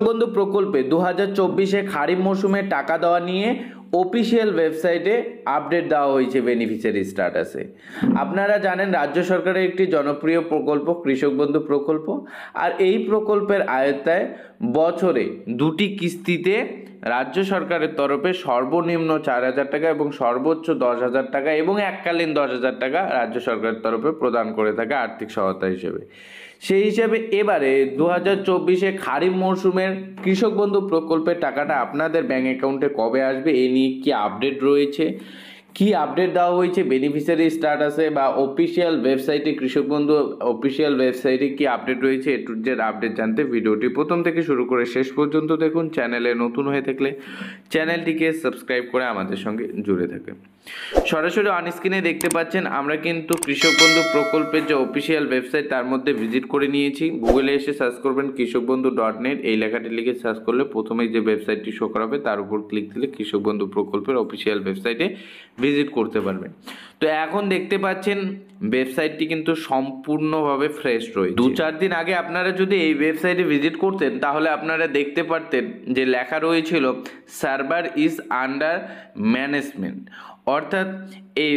বন্ধু প্রকল্পে 2024-এ খারিফ মৌসুমে টাকা দেওয়া নিয়ে অফিসিয়াল ওয়েবসাইটে আপডেট দেওয়া হয়েছে বেনিফিশিয়ারি স্ট্যাটাসে। আপনারা জানেন রাজ্য সরকারের একটি জনপ্রিয় প্রকল্প কৃষক বন্ধু প্রকল্প, আর এই প্রকল্পের আওতায় বছরে 2টি কিস্তিতে রাজ্য সরকারের তরফে সর্বনিম্ন 4,000 টাকা এবং সর্বোচ্চ 10,000 টাকা এবং এককালীন 10,000 টাকা রাজ্য সরকারের তরফে প্রদান করে থাকে আর্থিক সহায়তা হিসেবে। সেই হিসেবে এবারে 2024-এ খারিফ মরশুমের কৃষক বন্ধু প্রকল্পের টাকাটা আপনাদের ব্যাঙ্ক অ্যাকাউন্টে কবে আসবে এই নিয়ে কি আপডেট রয়েছে, কি আপডেট দেওয়া হয়েছে বেনিফিশিয়ারি স্ট্যাটাসে বা অফিসিয়াল ওয়েবসাইটে, কৃষক বন্ধু অফিসিয়াল ওয়েবসাইটে কি আপডেট রয়েছে, এ টু জেড আপডেট জানতে ভিডিওটি প্রথম থেকে শুরু করে শেষ পর্যন্ত দেখুন। চ্যানেলে নতুন হয়ে থাকলে চ্যানেলটিকে সাবস্ক্রাইব করে আমাদের সঙ্গে জুড়ে থাকুন। সরাসরি অন স্ক্রিনে দেখতে পাচ্ছেন আমরা কিন্তু কৃষক বন্ধু প্রকল্পের যে অফিসিয়াল ওয়েবসাইট তার মধ্যে ভিজিট করে নিয়েছি। গুগলে এসে সার্চ করবেন কৃষকবন্ধু.net, এই লেখাটি লিখে সার্চ করলে প্রথমেই যে ওয়েবসাইটটি শো করাবে তার উপর ক্লিক দিলে কৃষক বন্ধু প্রকল্পের অফিসিয়াল ওয়েবসাইটে ভিজিট করতে পারবেন। তো এখন দেখতে পাচ্ছেন ওয়েবসাইটটি কিন্তু সম্পূর্ণভাবে ফ্রেশ রয়েছে। 2-4 দিন আগে আপনারা যদি এই ওয়েবসাইটে ভিজিট করতেন তাহলে আপনারা দেখতে পারতেন যে লেখা রয়েছিল সার্ভার ইজ আন্ডার ম্যানেজমেন্ট, অর্থাৎ এই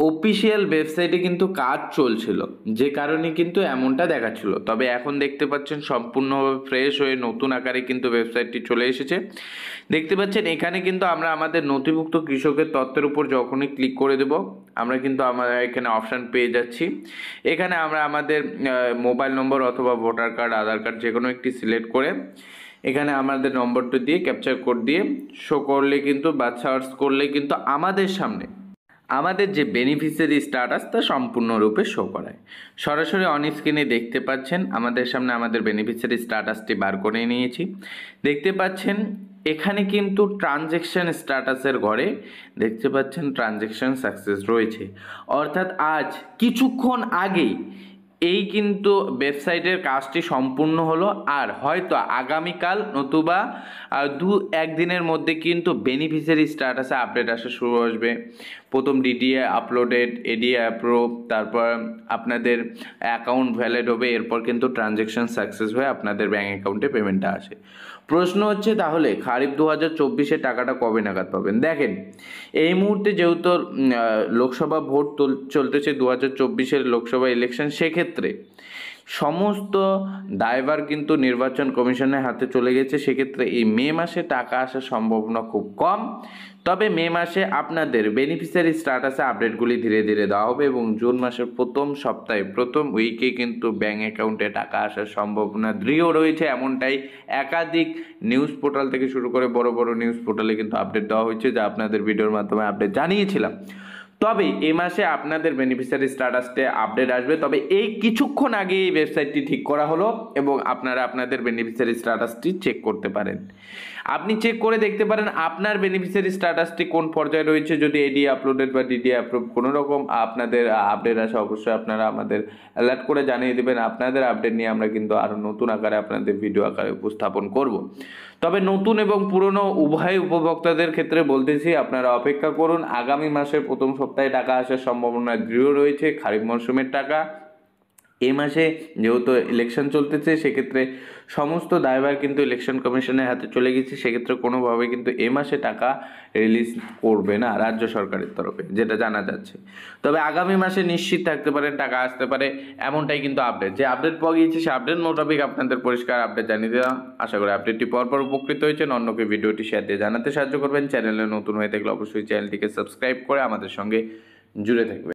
অফিসিয়াল ওয়েবসাইটে কিন্তু কাজ চলছিল, যে কারণে কিন্তু এমনটা দেখাচ্ছিল। তবে এখন দেখতে পাচ্ছেন সম্পূর্ণভাবে ফ্রেশ হয়ে নতুন আকারে কিন্তু ওয়েবসাইটটি চলে এসেছে। দেখতে পাচ্ছেন এখানে কিন্তু আমরা আমাদের নথিভুক্ত কৃষকের তথ্যের উপর যখনই ক্লিক করে দেব আমরা কিন্তু আমরা এখানে অপশান পেয়ে যাচ্ছি। এখানে আমরা আমাদের মোবাইল নম্বর অথবা ভোটার কার্ড, আধার কার্ড যে কোনো একটি সিলেক্ট করে এখানে আমাদের নম্বরটা দিয়ে ক্যাপচার কোড দিয়ে শো করলে কিন্তু বা সার্চ করলে কিন্তু আমাদের সামনে আমাদের যে বেনিফিশিয়ারি স্ট্যাটাস তা সম্পূর্ণরূপে শো করায়। সরাসরি অন স্ক্রিনে দেখতে পাচ্ছেন আমাদের সামনে আমাদের বেনিফিশিয়ারি স্ট্যাটাসটি বার করে নিয়েছি। দেখতে পাচ্ছেন এখানে কিন্তু ট্রানজ্যাকশন স্ট্যাটাসের ঘরে দেখতে পাচ্ছেন ট্রানজ্যাকশন সাকসেস রয়েছে, অর্থাৎ আজ কিছুক্ষণ আগেই এই কিন্তু ওয়েবসাইটের কাজটি সম্পূর্ণ হলো। আর হয়তো আগামীকাল নতুবা 2-1 দিনের মধ্যে কিন্তু বেনিফিশিয়ারি স্ট্যাটাসে আপডেট আসা শুরু আসবে। প্রথম ডিডিএ আপলোডেড, এডিএ অ্যাপ্রুভ, তারপর আপনাদের অ্যাকাউন্ট ভ্যালিড হবে, এরপর কিন্তু ট্রানজ্যাকশন সাকসেস হয়ে আপনাদের ব্যাঙ্ক অ্যাকাউন্টে পেমেন্টটা আসে। প্রশ্ন হচ্ছে তাহলে খারিফ 2024-এ টাকাটা কবে নাগাদ পাবেন? দেখেন এই মুহূর্তে যেহেতু লোকসভা ভোট চলতেছে, 2024-এর লোকসভা ইলেকশন, সেক্ষেত্রে সমস্ত দায়ভার কিন্তু নির্বাচন কমিশনের হাতে চলে গেছে। সেক্ষেত্রে এই মে মাসে টাকা আসার সম্ভাবনা খুব কম। তবে মে মাসে আপনাদের বেনিফিশিয়ারি স্ট্যাটাসে আপডেটগুলি ধীরে ধীরে দেওয়া হবে এবং জুন মাসের প্রথম সপ্তাহে প্রথম উইকে কিন্তু ব্যাঙ্ক অ্যাকাউন্টে টাকা আসার সম্ভাবনা দৃঢ় রয়েছে। এমনটাই একাধিক নিউজ পোর্টাল থেকে শুরু করে বড় বড় নিউজ পোর্টালে কিন্তু আপডেট দেওয়া হয়েছে, যা আপনাদের ভিডিওর মাধ্যমে আপডেট জানিয়েছিলাম। তবে এই মাসে আপনাদের বেনিফিশিয়ারি স্ট্যাটাসে আপডেট আসবে। তবে এই কিছুক্ষণ আগে এই ওয়েবসাইটটি ঠিক করা হলো এবং আপনারা আপনাদের বেনিফিশিয়ারি স্ট্যাটাসটি চেক করতে পারেন। আপনি চেক করে দেখতে পারেন আপনার বেনিফিশিয়ারি স্ট্যাটাসটি কোন পর্যায়ে রয়েছে। যদি এডি আপলোডেড বা ডিডি অ্যাপ্রুভ কোনো রকম আপনাদের আপডেট আসে অবশ্যই আপনারা আমাদের অ্যালার্ট করে জানিয়ে দেবেন। আপনাদের আপডেট নিয়ে আমরা কিন্তু আরও নতুন আকারে আপনাদের ভিডিও আকারে উপস্থাপন করব। তবে নতুন এবং পুরনো উভয় উপভোক্তাদের ক্ষেত্রে বলতেছি আপনারা অপেক্ষা করুন। আগামী মাসের প্রথম সপ্তাহে টাকা আসার সম্ভাবনা দৃঢ় রয়েছে খারিফ মরশুমের টাকা। এই মাসে যেহেতু ইলেকশন চলতেছে সেক্ষেত্রে সমস্ত দায়ভার কিন্তু ইলেকশন কমিশনের হাতে চলে গেছে। সেক্ষেত্রে কোনোভাবে কিন্তু এ মাসে টাকা রিলিজ করবে না রাজ্য সরকারের তরফে, যেটা জানা যাচ্ছে। তবে আগামী মাসে নিশ্চিত থাকতে পারেন টাকা আসতে পারে, এমনটাই কিন্তু আপডেট। যে আপডেট পাওয়া গিয়েছে সে আপডেট মোতাবেক আপনাদের পরিষ্কার আপডেট জানিয়ে দিলাম। আশা করি আপডেটটি পরপর উপকৃত হয়েছেন। অন্যকে ভিডিওটি শেয়ার দিয়ে জানাতে সাহায্য করবেন। চ্যানেলে নতুন হয়ে থাকলে অবশ্যই চ্যানেলটিকে সাবস্ক্রাইব করে আমাদের সঙ্গে জুড়ে থাকবেন।